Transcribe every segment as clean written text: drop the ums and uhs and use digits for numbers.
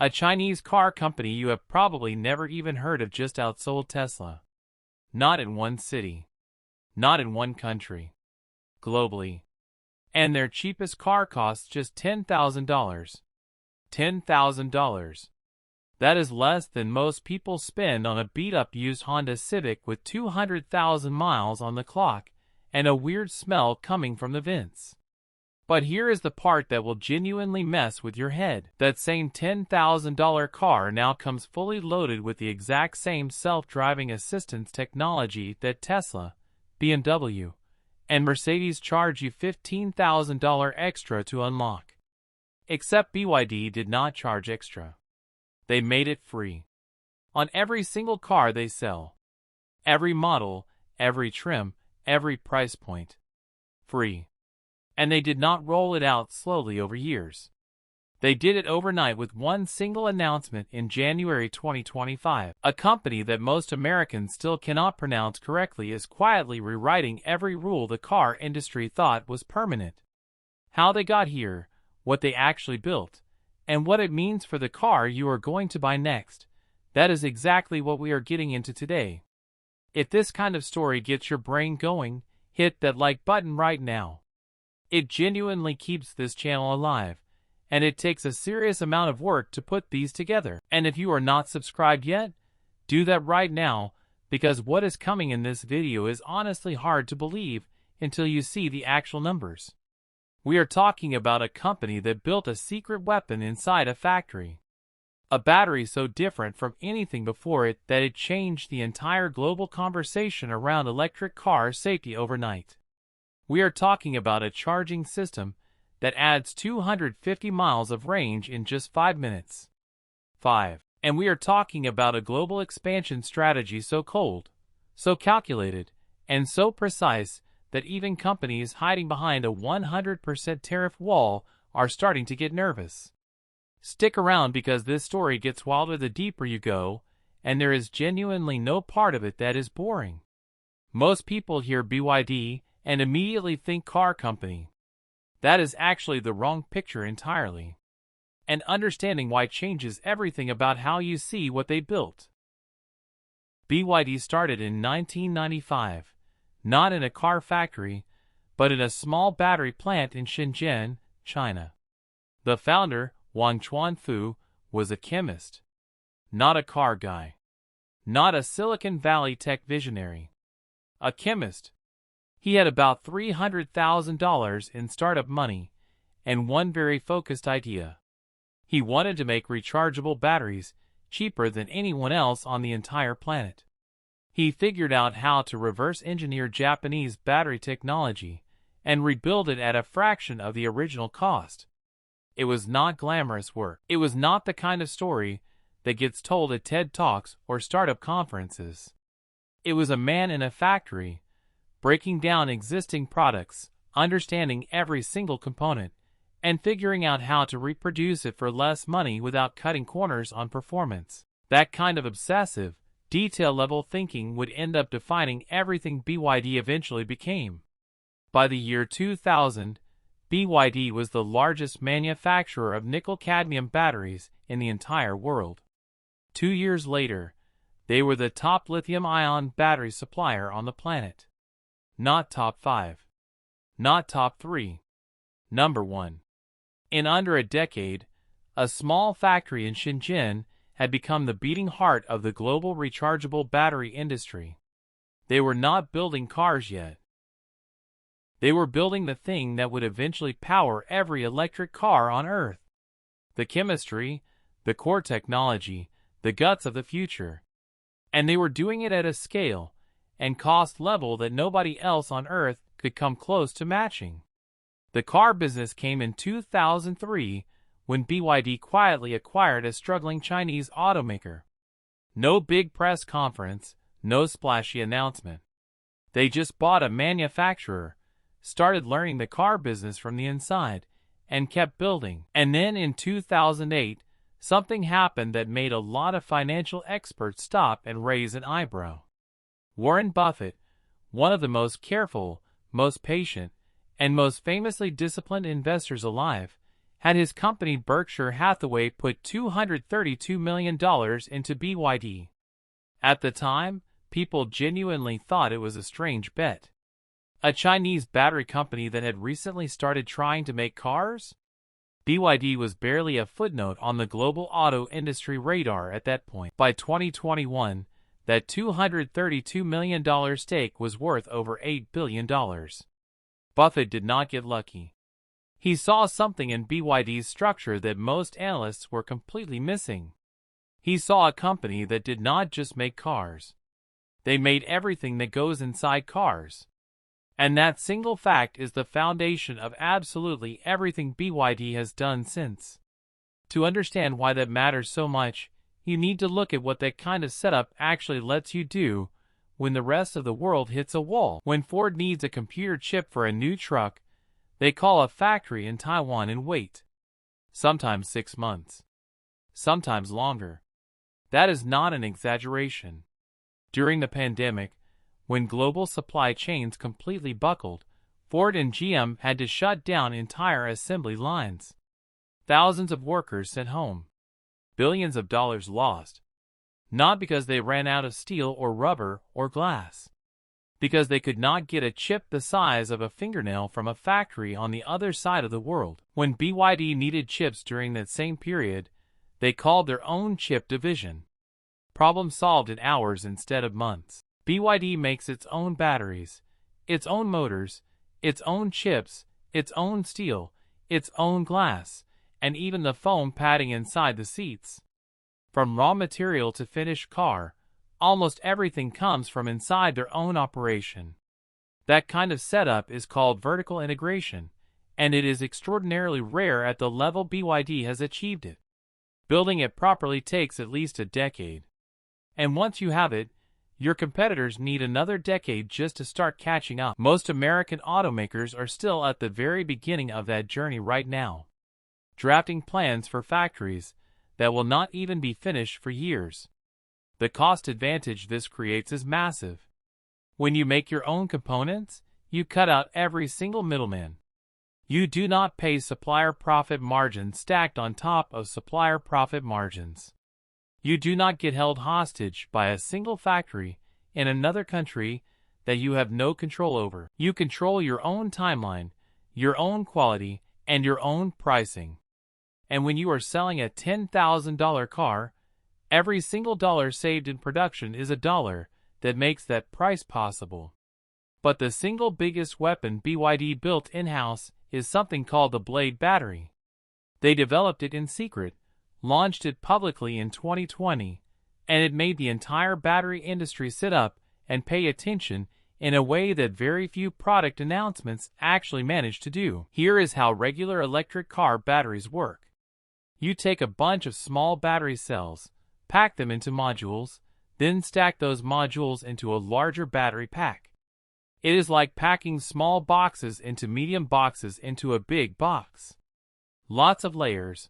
A Chinese car company you have probably never even heard of just outsold Tesla. Not in one city. Not in one country. Globally. And their cheapest car costs just $10,000. $10,000. That is less than most people spend on a beat-up used Honda Civic with 200,000 miles on the clock and a weird smell coming from the vents. But here is the part that will genuinely mess with your head. That same $10,000 car now comes fully loaded with the exact same self-driving assistance technology that Tesla, BMW, and Mercedes charge you $15,000 extra to unlock. Except BYD did not charge extra. They made it free. On every single car they sell. Every model, every trim, every price point. Free. And they did not roll it out slowly over years. They did it overnight with one single announcement in January 2025. A company that most Americans still cannot pronounce correctly is quietly rewriting every rule the car industry thought was permanent. How they got here, what they actually built, and what it means for the car you are going to buy next. That is exactly what we are getting into today. If this kind of story gets your brain going, hit that like button right now. It genuinely keeps this channel alive, and it takes a serious amount of work to put these together. And if you are not subscribed yet, do that right now, because what is coming in this video is honestly hard to believe until you see the actual numbers. We are talking about a company that built a secret weapon inside a factory. A battery so different from anything before it that it changed the entire global conversation around electric car safety overnight. We are talking about a charging system that adds 250 miles of range in just 5 minutes. 5. And we are talking about a global expansion strategy so cold, so calculated, and so precise that even companies hiding behind a 100% tariff wall are starting to get nervous. Stick around because this story gets wilder the deeper you go, and there is genuinely no part of it that is boring. Most people hear BYD and immediately think car company. That is actually the wrong picture entirely. And understanding why changes everything about how you see what they built. BYD started in 1995, not in a car factory, but in a small battery plant in Shenzhen, China. The founder, Wang Chuanfu, was a chemist. Not a car guy. Not a Silicon Valley tech visionary. A chemist. He had about $300,000 in startup money and one very focused idea. He wanted to make rechargeable batteries cheaper than anyone else on the entire planet. He figured out how to reverse engineer Japanese battery technology and rebuild it at a fraction of the original cost. It was not glamorous work. It was not the kind of story that gets told at TED Talks or startup conferences. It was a man in a factory, breaking down existing products, understanding every single component, and figuring out how to reproduce it for less money without cutting corners on performance. That kind of obsessive, detail-level thinking would end up defining everything BYD eventually became. By the year 2000, BYD was the largest manufacturer of nickel-cadmium batteries in the entire world. 2 years later, they were the top lithium-ion battery supplier on the planet. Not top 5. Not top 3. Number 1. In under a decade, a small factory in Shenzhen had become the beating heart of the global rechargeable battery industry. They were not building cars yet. They were building the thing that would eventually power every electric car on Earth. The chemistry, the core technology, the guts of the future. And they were doing it at a scale and cost level that nobody else on Earth could come close to matching. The car business came in 2003 when BYD quietly acquired a struggling Chinese automaker. No big press conference, no splashy announcement. They just bought a manufacturer, started learning the car business from the inside, and kept building. And then in 2008, something happened that made a lot of financial experts stop and raise an eyebrow. Warren Buffett, one of the most careful, most patient, and most famously disciplined investors alive, had his company Berkshire Hathaway put $232 million into BYD. At the time, people genuinely thought it was a strange bet. A Chinese battery company that had recently started trying to make cars? BYD was barely a footnote on the global auto industry radar at that point. By 2021, that $232 million stake was worth over $8 billion. Buffett did not get lucky. He saw something in BYD's structure that most analysts were completely missing. He saw a company that did not just make cars. They made everything that goes inside cars. And that single fact is the foundation of absolutely everything BYD has done since. To understand why that matters so much, you need to look at what that kind of setup actually lets you do when the rest of the world hits a wall. When Ford needs a computer chip for a new truck, they call a factory in Taiwan and wait. Sometimes 6 months. Sometimes longer. That is not an exaggeration. During the pandemic, when global supply chains completely buckled, Ford and GM had to shut down entire assembly lines. Thousands of workers sent home. Billions of dollars lost. Not because they ran out of steel or rubber or glass. Because they could not get a chip the size of a fingernail from a factory on the other side of the world. When BYD needed chips during that same period, they called their own chip division. Problem solved in hours instead of months. BYD makes its own batteries, its own motors, its own chips, its own steel, its own glass, and even the foam padding inside the seats. From raw material to finished car, almost everything comes from inside their own operation. That kind of setup is called vertical integration, and it is extraordinarily rare at the level BYD has achieved it. Building it properly takes at least a decade. And once you have it, your competitors need another decade just to start catching up. Most American automakers are still at the very beginning of that journey right now, drafting plans for factories that will not even be finished for years. The cost advantage this creates is massive. When you make your own components, you cut out every single middleman. You do not pay supplier profit margins stacked on top of supplier profit margins. You do not get held hostage by a single factory in another country that you have no control over. You control your own timeline, your own quality, and your own pricing. And when you are selling a $10,000 car, every single dollar saved in production is a dollar that makes that price possible. But the single biggest weapon BYD built in-house is something called the Blade battery. They developed it in secret, launched it publicly in 2020, and it made the entire battery industry sit up and pay attention in a way that very few product announcements actually manage to do. Here is how regular electric car batteries work. You take a bunch of small battery cells, pack them into modules, then stack those modules into a larger battery pack. It is like packing small boxes into medium boxes into a big box. Lots of layers,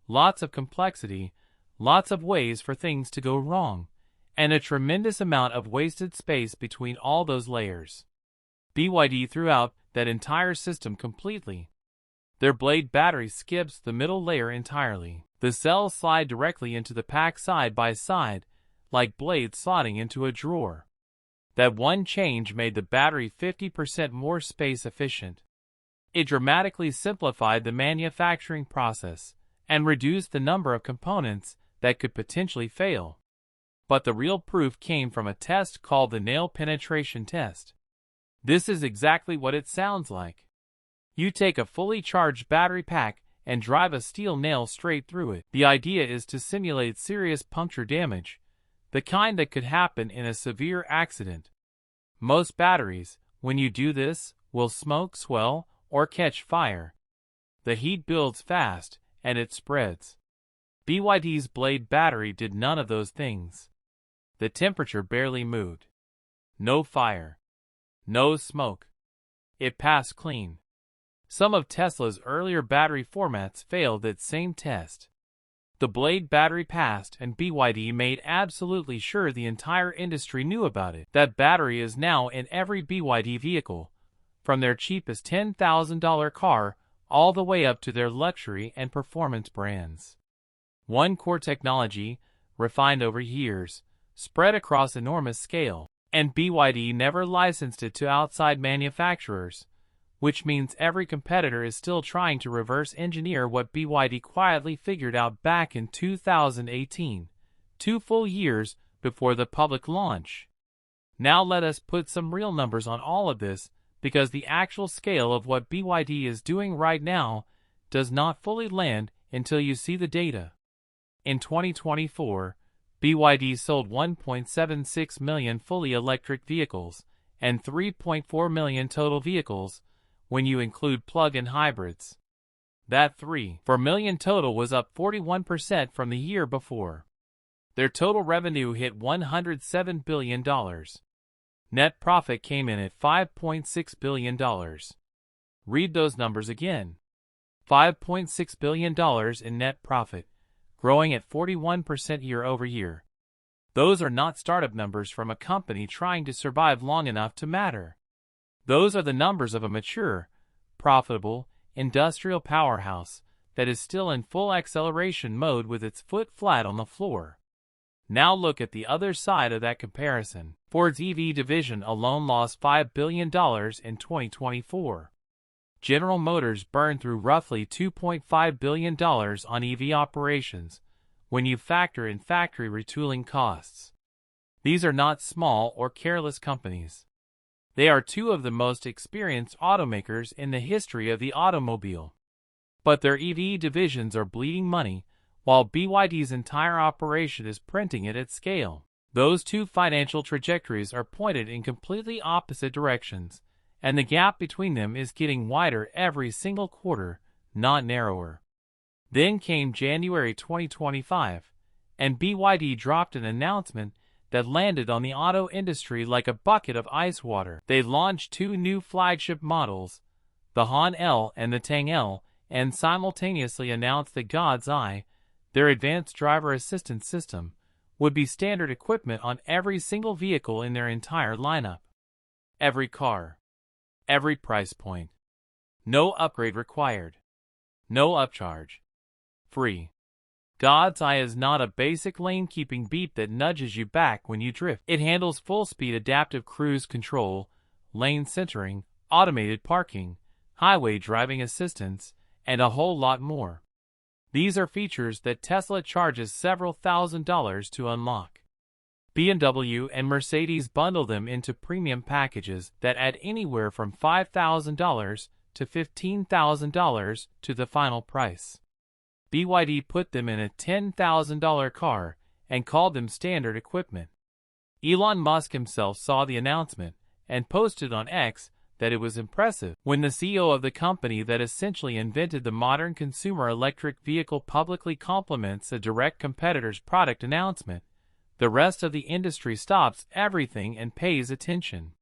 lots of complexity, lots of ways for things to go wrong, and a tremendous amount of wasted space between all those layers. BYD threw out that entire system completely. Their Blade battery skips the middle layer entirely. The cells slide directly into the pack side by side, like blades slotting into a drawer. That one change made the battery 50% more space efficient. It dramatically simplified the manufacturing process and reduced the number of components that could potentially fail. But the real proof came from a test called the nail penetration test. This is exactly what it sounds like. You take a fully charged battery pack and drive a steel nail straight through it. The idea is to simulate serious puncture damage, the kind that could happen in a severe accident. Most batteries, when you do this, will smoke, swell, or catch fire. The heat builds fast, and it spreads. BYD's Blade battery did none of those things. The temperature barely moved. No fire. No smoke. It passed clean. Some of Tesla's earlier battery formats failed that same test. The Blade battery passed, and BYD made absolutely sure the entire industry knew about it. That battery is now in every BYD vehicle, from their cheapest $10,000 car all the way up to their luxury and performance brands. One core technology, refined over years, spread across enormous scale, and BYD never licensed it to outside manufacturers, which means every competitor is still trying to reverse engineer what BYD quietly figured out back in 2018, 2 full years before the public launch. Now let us put some real numbers on all of this, because the actual scale of what BYD is doing right now does not fully land until you see the data. In 2024, BYD sold 1.76 million fully electric vehicles and 3.4 million total vehicles when you include plug-in hybrids. That 3.4 million total was up 41% from the year before. Their total revenue hit $107 billion. Net profit came in at $5.6 billion. Read those numbers again. $5.6 billion in net profit, growing at 41% year over year. Those are not startup numbers from a company trying to survive long enough to matter. Those are the numbers of a mature, profitable, industrial powerhouse that is still in full acceleration mode with its foot flat on the floor. Now look at the other side of that comparison. Ford's EV division alone lost $5 billion in 2024. General Motors burned through roughly $2.5 billion on EV operations when you factor in factory retooling costs. These are not small or careless companies. They are two of the most experienced automakers in the history of the automobile. But their EV divisions are bleeding money, while BYD's entire operation is printing it at scale. Those two financial trajectories are pointed in completely opposite directions, and the gap between them is getting wider every single quarter, not narrower. Then came January 2025, and BYD dropped an announcement that landed on the auto industry like a bucket of ice water. They launched 2 new flagship models, the Han L and the Tang L, and simultaneously announced that God's Eye, their advanced driver assistance system, would be standard equipment on every single vehicle in their entire lineup. Every car. Every price point. No upgrade required. No upcharge. Free. God's Eye is not a basic lane-keeping beep that nudges you back when you drift. It handles full-speed adaptive cruise control, lane centering, automated parking, highway driving assistance, and a whole lot more. These are features that Tesla charges several $1,000s to unlock. BMW and Mercedes bundle them into premium packages that add anywhere from $5,000 to $15,000 to the final price. BYD put them in a $10,000 car and called them standard equipment. Elon Musk himself saw the announcement and posted on X that it was impressive. When the CEO of the company that essentially invented the modern consumer electric vehicle publicly compliments a direct competitor's product announcement, the rest of the industry stops everything and pays attention.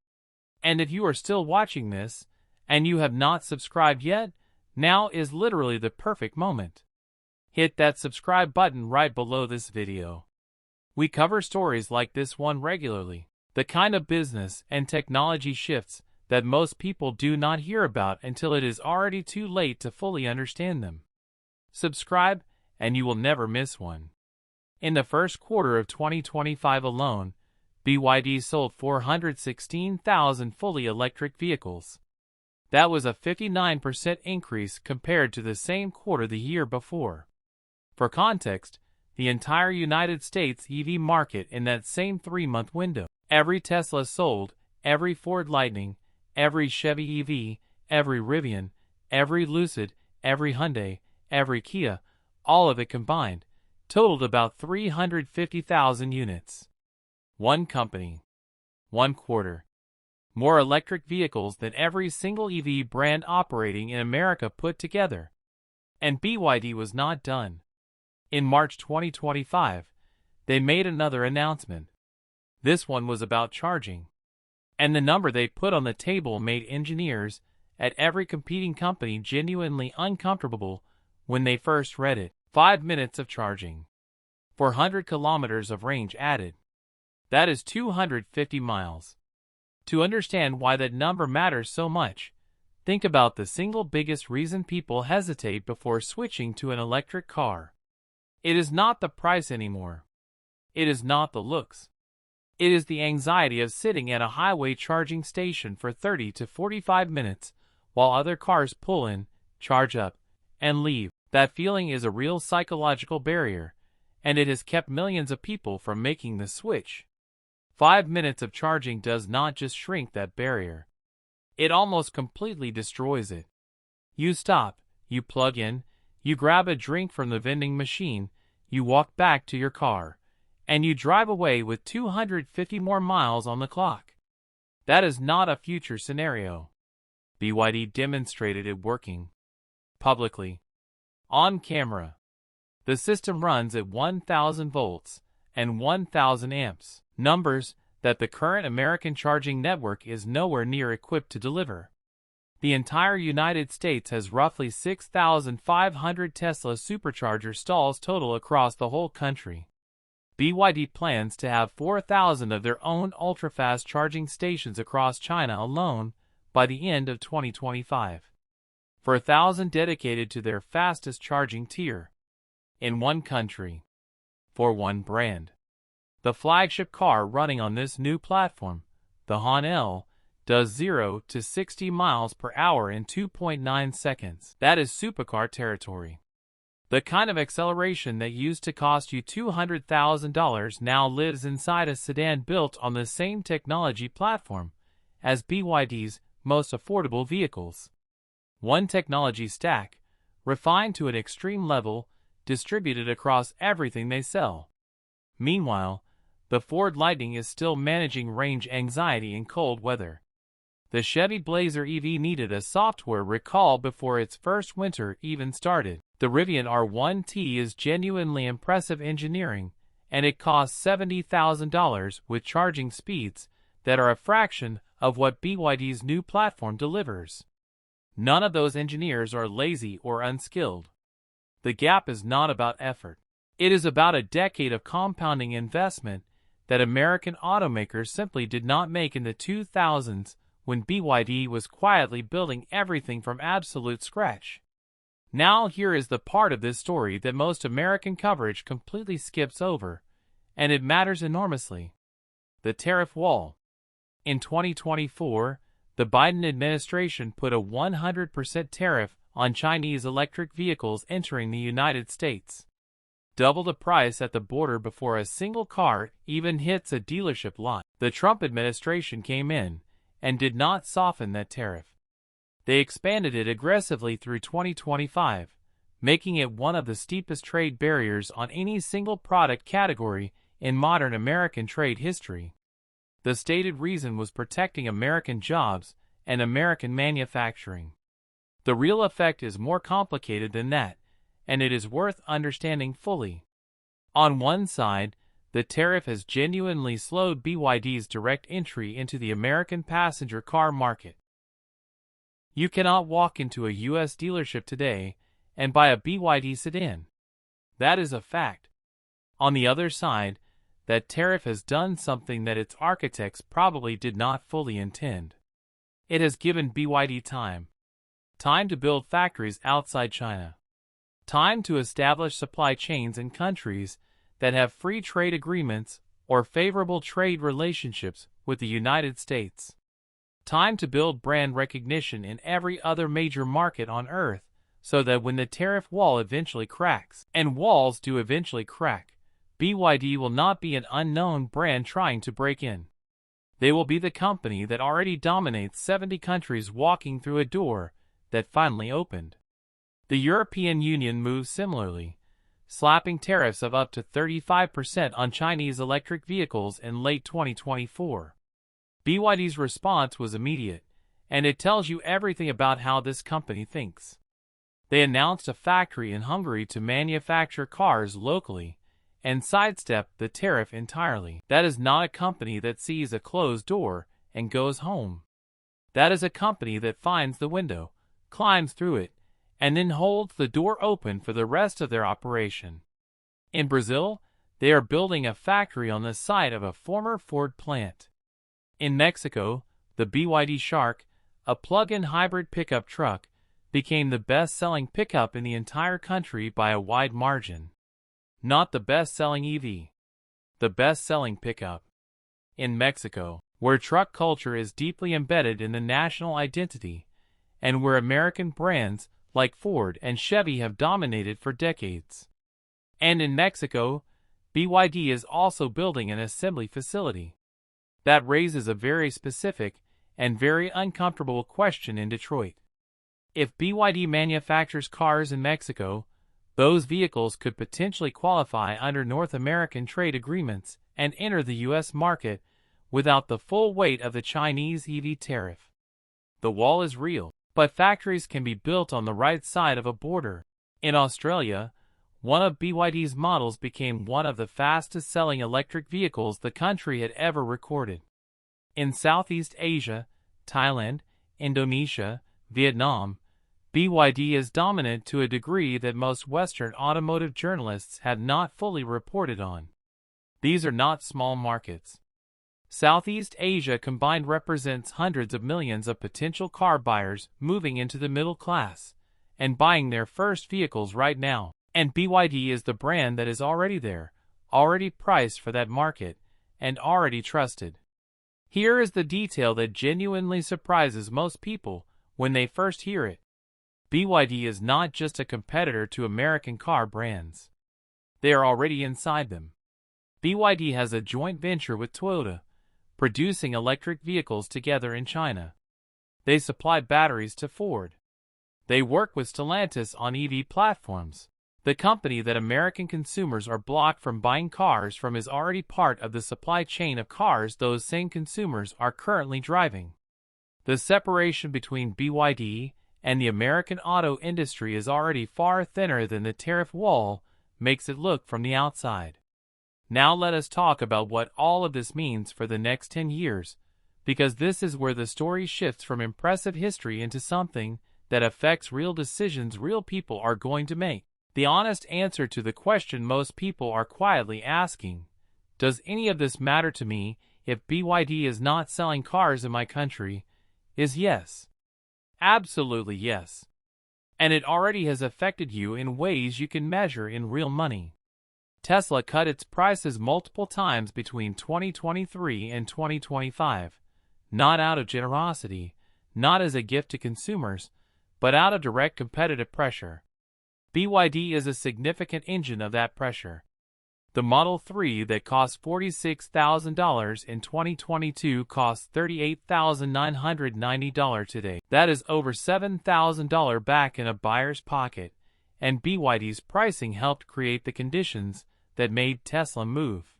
And if you are still watching this, and you have not subscribed yet, now is literally the perfect moment. Hit that subscribe button right below this video. We cover stories like this one regularly, the kind of business and technology shifts that most people do not hear about until it is already too late to fully understand them. Subscribe, and you will never miss one. In the first quarter of 2025 alone, BYD sold 416,000 fully electric vehicles. That was a 59% increase compared to the same quarter the year before. For context, the entire United States EV market in that same 3-month window. Every Tesla sold, every Ford Lightning, every Chevy EV, every Rivian, every Lucid, every Hyundai, every Kia, all of it combined, totaled about 350,000 units. One company. 1 quarter. More electric vehicles than every single EV brand operating in America put together. And BYD was not done. In March 2025, they made another announcement. This one was about charging. And the number they put on the table made engineers at every competing company genuinely uncomfortable when they first read it. 5 minutes of charging. 400 kilometers of range added. That is 250 miles. To understand why that number matters so much, Think about the single biggest reason people hesitate before switching to an electric car. It is not the price anymore. It is not the looks. It is the anxiety of sitting at a highway charging station for 30 to 45 minutes while other cars pull in, charge up, and leave. That feeling is a real psychological barrier, and it has kept millions of people from making the switch. 5 minutes of charging does not just shrink that barrier. It almost completely destroys it. You stop, you plug in, you grab a drink from the vending machine, you walk back to your car, and you drive away with 250 more miles on the clock. That is not a future scenario. BYD demonstrated it working. Publicly. On camera. The system runs at 1,000 volts and 1,000 amps, numbers that the current American charging network is nowhere near equipped to deliver. The entire United States has roughly 6,500 Tesla supercharger stalls total across the whole country. BYD plans to have 4,000 of their own ultra-fast charging stations across China alone by the end of 2025. 4,000 dedicated to their fastest charging tier. In one country. For one brand. The flagship car running on this new platform, the Han L, does 0 to 60 miles per hour in 2.9 seconds. That is supercar territory. The kind of acceleration that used to cost you $200,000 now lives inside a sedan built on the same technology platform as BYD's most affordable vehicles. One technology stack, refined to an extreme level, distributed across everything they sell. Meanwhile, the Ford Lightning is still managing range anxiety in cold weather. The Chevy Blazer EV needed a software recall before its first winter even started. The Rivian R1T is genuinely impressive engineering, and it costs $70,000 with charging speeds that are a fraction of what BYD's new platform delivers. None of those engineers are lazy or unskilled. The gap is not about effort. It is about a decade of compounding investment that American automakers simply did not make in the 2000s when BYD was quietly building everything from absolute scratch. Now here is the part of this story that most American coverage completely skips over, and it matters enormously. The tariff wall. In 2024, the Biden administration put a 100% tariff on Chinese electric vehicles entering the United States. Double the price at the border before a single car even hits a dealership lot. The Trump administration came in and did not soften that tariff. They expanded it aggressively through 2025, making it one of the steepest trade barriers on any single product category in modern American trade history. The stated reason was protecting American jobs and American manufacturing. The real effect is more complicated than that, and it is worth understanding fully. On one side, the tariff has genuinely slowed BYD's direct entry into the American passenger car market. You cannot walk into a U.S. dealership today and buy a BYD sedan. That is a fact. On the other side, that tariff has done something that its architects probably did not fully intend. It has given BYD time. Time to build factories outside China. Time to establish supply chains in countries that have free trade agreements or favorable trade relationships with the United States. Time to build brand recognition in every other major market on Earth so that when the tariff wall eventually cracks, and walls do eventually crack, BYD will not be an unknown brand trying to break in. They will be the company that already dominates 70 countries walking through a door that finally opened. The European Union moves similarly, slapping tariffs of up to 35% on Chinese electric vehicles in late 2024. BYD's response was immediate, and it tells you everything about how this company thinks. They announced a factory in Hungary to manufacture cars locally and sidestepped the tariff entirely. That is not a company that sees a closed door and goes home. That is a company that finds the window, climbs through it, and then holds the door open for the rest of their operation. In Brazil, they are building a factory on the site of a former Ford plant. In Mexico, the BYD Shark, a plug-in hybrid pickup truck, became the best-selling pickup in the entire country by a wide margin. Not the best-selling EV. The best-selling pickup. In Mexico, where truck culture is deeply embedded in the national identity, and where American brands like Ford and Chevy have dominated for decades. And in Mexico, BYD is also building an assembly facility. That raises a very specific and very uncomfortable question in Detroit. If BYD manufactures cars in Mexico, those vehicles could potentially qualify under North American trade agreements and enter the U.S. market without the full weight of the Chinese EV tariff. The wall is real, but factories can be built on the right side of a border. In Australia, one of BYD's models became one of the fastest-selling electric vehicles the country had ever recorded. In Southeast Asia, Thailand, Indonesia, Vietnam, BYD is dominant to a degree that most Western automotive journalists have not fully reported on. These are not small markets. Southeast Asia combined represents hundreds of millions of potential car buyers moving into the middle class and buying their first vehicles right now. And BYD is the brand that is already there, already priced for that market, and already trusted. Here is the detail that genuinely surprises most people when they first hear it. BYD is not just a competitor to American car brands. They are already inside them. BYD has a joint venture with Toyota, producing electric vehicles together in China. They supply batteries to Ford. They work with Stellantis on EV platforms. The company that American consumers are blocked from buying cars from is already part of the supply chain of cars those same consumers are currently driving. The separation between BYD and the American auto industry is already far thinner than the tariff wall makes it look from the outside. Now let us talk about what all of this means for the next 10 years, because this is where the story shifts from impressive history into something that affects real decisions real people are going to make. The honest answer to the question most people are quietly asking, does any of this matter to me if BYD is not selling cars in my country, is yes. Absolutely yes. And it already has affected you in ways you can measure in real money. Tesla cut its prices multiple times between 2023 and 2025, not out of generosity, not as a gift to consumers, but out of direct competitive pressure. BYD is a significant engine of that pressure. The Model 3 that cost $46,000 in 2022 costs $38,990 today. That is over $7,000 back in a buyer's pocket, and BYD's pricing helped create the conditions that made Tesla move.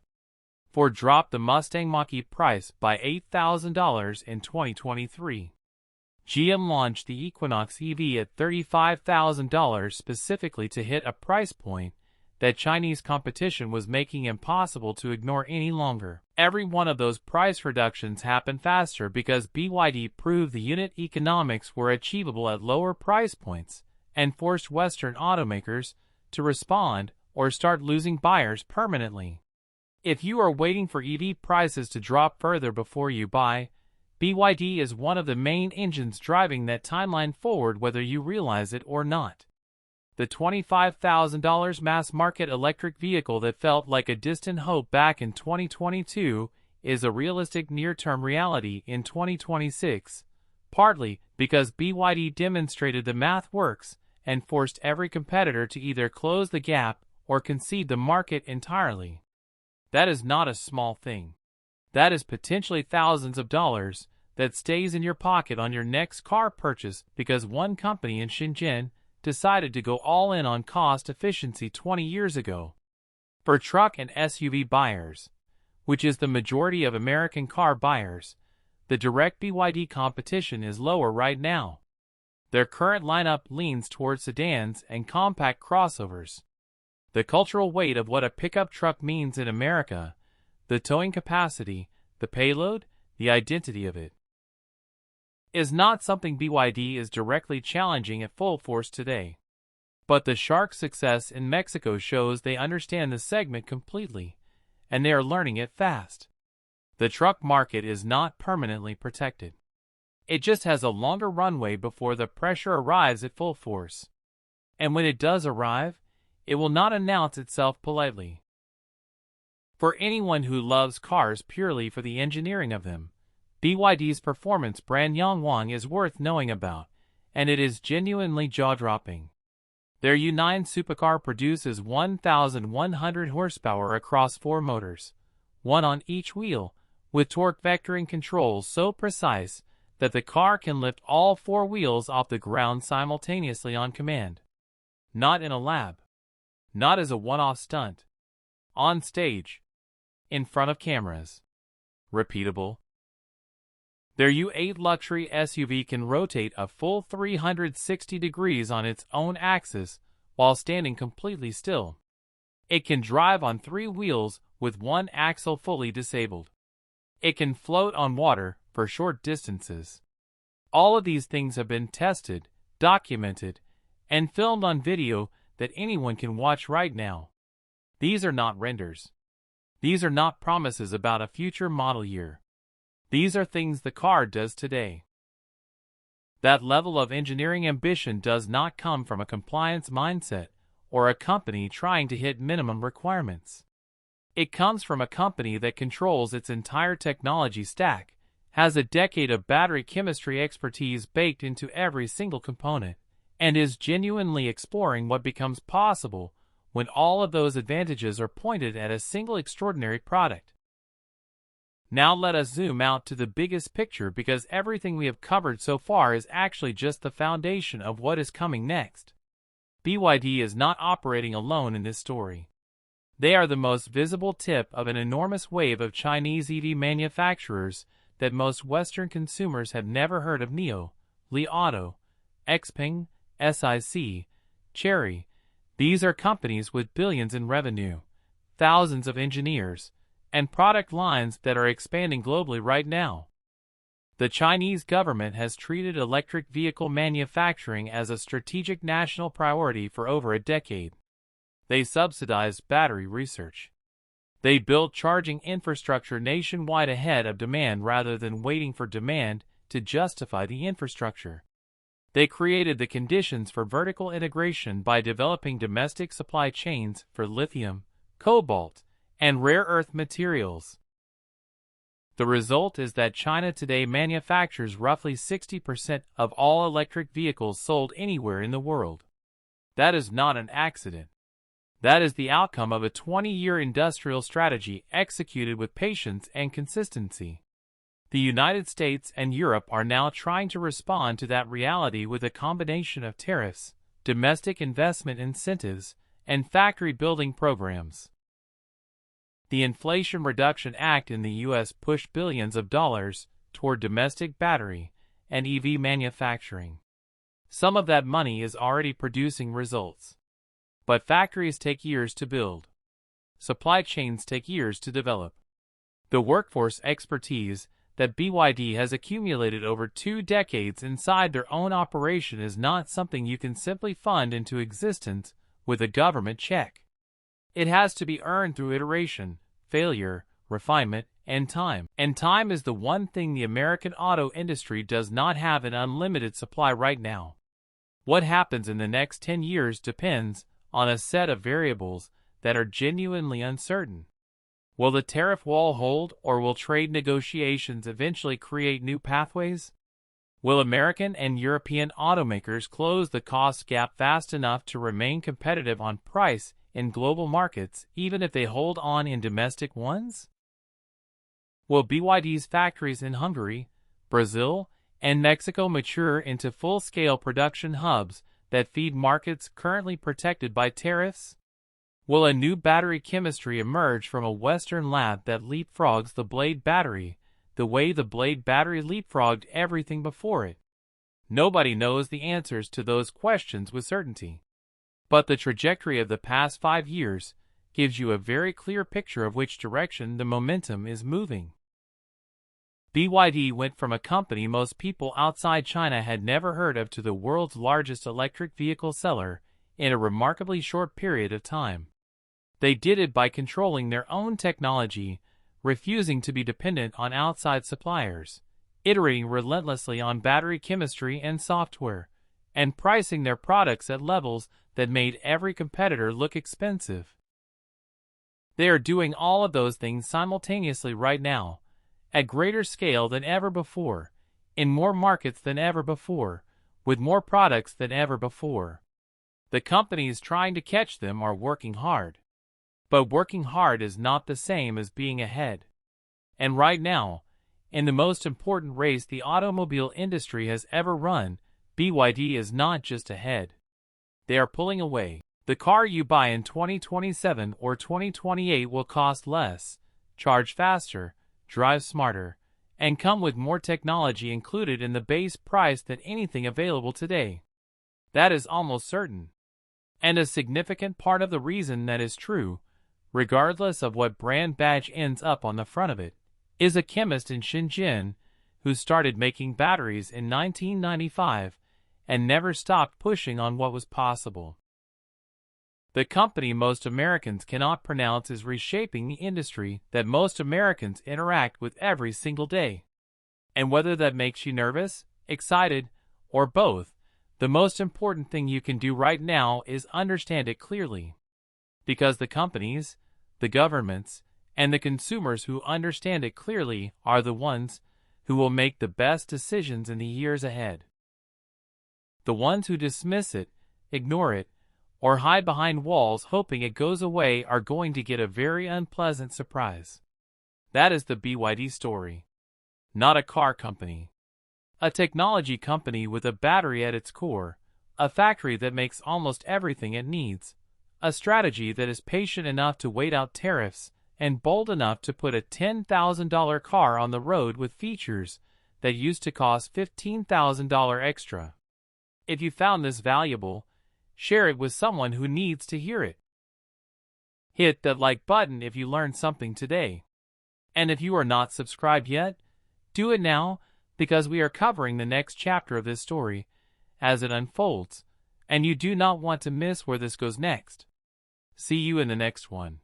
Ford dropped the Mustang Mach-E price by $8,000 in 2023. GM launched the Equinox EV at $35,000 specifically to hit a price point that Chinese competition was making impossible to ignore any longer. Every one of those price reductions happened faster because BYD proved the unit economics were achievable at lower price points and forced Western automakers to respond or start losing buyers permanently. If you are waiting for EV prices to drop further before you buy, BYD is one of the main engines driving that timeline forward whether you realize it or not. The $25,000 mass-market electric vehicle that felt like a distant hope back in 2022 is a realistic near-term reality in 2026, partly because BYD demonstrated the math works and forced every competitor to either close the gap or concede the market entirely. That is not a small thing. That is potentially thousands of dollars that stays in your pocket on your next car purchase because one company in Shenzhen decided to go all in on cost efficiency 20 years ago. For truck and SUV buyers, which is the majority of American car buyers, the direct BYD competition is lower right now. Their current lineup leans towards sedans and compact crossovers. The cultural weight of what a pickup truck means in America, the towing capacity, the payload, the identity of it, is not something BYD is directly challenging at full force today. But the Shark's success in Mexico shows they understand the segment completely, and they are learning it fast. The truck market is not permanently protected. It just has a longer runway before the pressure arrives at full force. And when it does arrive, it will not announce itself politely. For anyone who loves cars purely for the engineering of them, BYD's performance brand Yangwang is worth knowing about, and it is genuinely jaw-dropping. Their U9 supercar produces 1,100 horsepower across 4 motors, one on each wheel, with torque vectoring controls so precise that the car can lift all 4 wheels off the ground simultaneously on command. Not in a lab. Not as a one-off stunt. On stage. In front of cameras. Repeatable. Their U8 luxury SUV can rotate a full 360 degrees on its own axis while standing completely still. It can drive on 3 wheels with one axle fully disabled. It can float on water for short distances. All of these things have been tested, documented, and filmed on video that anyone can watch right now. These are not renders. These are not promises about a future model year. These are things the car does today. That level of engineering ambition does not come from a compliance mindset or a company trying to hit minimum requirements. It comes from a company that controls its entire technology stack, has a decade of battery chemistry expertise baked into every single component, and is genuinely exploring what becomes possible when all of those advantages are pointed at a single extraordinary product. Now let us zoom out to the biggest picture, because everything we have covered so far is actually just the foundation of what is coming next. BYD is not operating alone in this story. They are the most visible tip of an enormous wave of Chinese EV manufacturers that most Western consumers have never heard of: NIO, Li Auto, Xpeng, SIC, Chery. These are companies with billions in revenue, thousands of engineers, and product lines that are expanding globally right now. The Chinese government has treated electric vehicle manufacturing as a strategic national priority for over a decade. They subsidized battery research. They built charging infrastructure nationwide ahead of demand rather than waiting for demand to justify the infrastructure. They created the conditions for vertical integration by developing domestic supply chains for lithium, cobalt, and rare earth materials. The result is that China today manufactures roughly 60% of all electric vehicles sold anywhere in the world. That is not an accident. That is the outcome of a 20-year industrial strategy executed with patience and consistency. The United States and Europe are now trying to respond to that reality with a combination of tariffs, domestic investment incentives, and factory-building programs. The Inflation Reduction Act in the U.S. pushed billions of dollars toward domestic battery and EV manufacturing. Some of that money is already producing results. But factories take years to build. Supply chains take years to develop. The workforce expertise that BYD has accumulated over 2 decades inside their own operation is not something you can simply fund into existence with a government check. It has to be earned through iteration, failure, refinement, and time. And time is the one thing the American auto industry does not have in unlimited supply right now. What happens in the next 10 years depends on a set of variables that are genuinely uncertain. Will the tariff wall hold, or will trade negotiations eventually create new pathways? Will American and European automakers close the cost gap fast enough to remain competitive on price in global markets, even if they hold on in domestic ones? Will BYD's factories in Hungary, Brazil, and Mexico mature into full-scale production hubs that feed markets currently protected by tariffs? Will a new battery chemistry emerge from a Western lab that leapfrogs the Blade battery, the way the Blade battery leapfrogged everything before it? Nobody knows the answers to those questions with certainty. But the trajectory of the past 5 years gives you a very clear picture of which direction the momentum is moving. BYD went from a company most people outside China had never heard of to the world's largest electric vehicle seller in a remarkably short period of time. They did it by controlling their own technology, refusing to be dependent on outside suppliers, iterating relentlessly on battery chemistry and software, and pricing their products at levels that made every competitor look expensive. They are doing all of those things simultaneously right now, at greater scale than ever before, in more markets than ever before, with more products than ever before. The companies trying to catch them are working hard. But working hard is not the same as being ahead. And right now, in the most important race the automobile industry has ever run, BYD is not just ahead. They are pulling away. The car you buy in 2027 or 2028 will cost less, charge faster, drive smarter, and come with more technology included in the base price than anything available today. That is almost certain. And a significant part of the reason that is true, regardless of what brand badge ends up on the front of it, is a chemist in Shenzhen who started making batteries in 1995 and never stopped pushing on what was possible. The company most Americans cannot pronounce is reshaping the industry that most Americans interact with every single day. And whether that makes you nervous, excited, or both, the most important thing you can do right now is understand it clearly. Because the companies, the governments, and the consumers who understand it clearly are the ones who will make the best decisions in the years ahead. The ones who dismiss it, ignore it, or hide behind walls hoping it goes away are going to get a very unpleasant surprise. That is the BYD story. Not a car company. A technology company with a battery at its core, a factory that makes almost everything it needs, a strategy that is patient enough to wait out tariffs and bold enough to put a $10,000 car on the road with features that used to cost $15,000 extra. If you found this valuable, share it with someone who needs to hear it. Hit that like button if you learned something today. And if you are not subscribed yet, do it now, because we are covering the next chapter of this story as it unfolds, and you do not want to miss where this goes next. See you in the next one.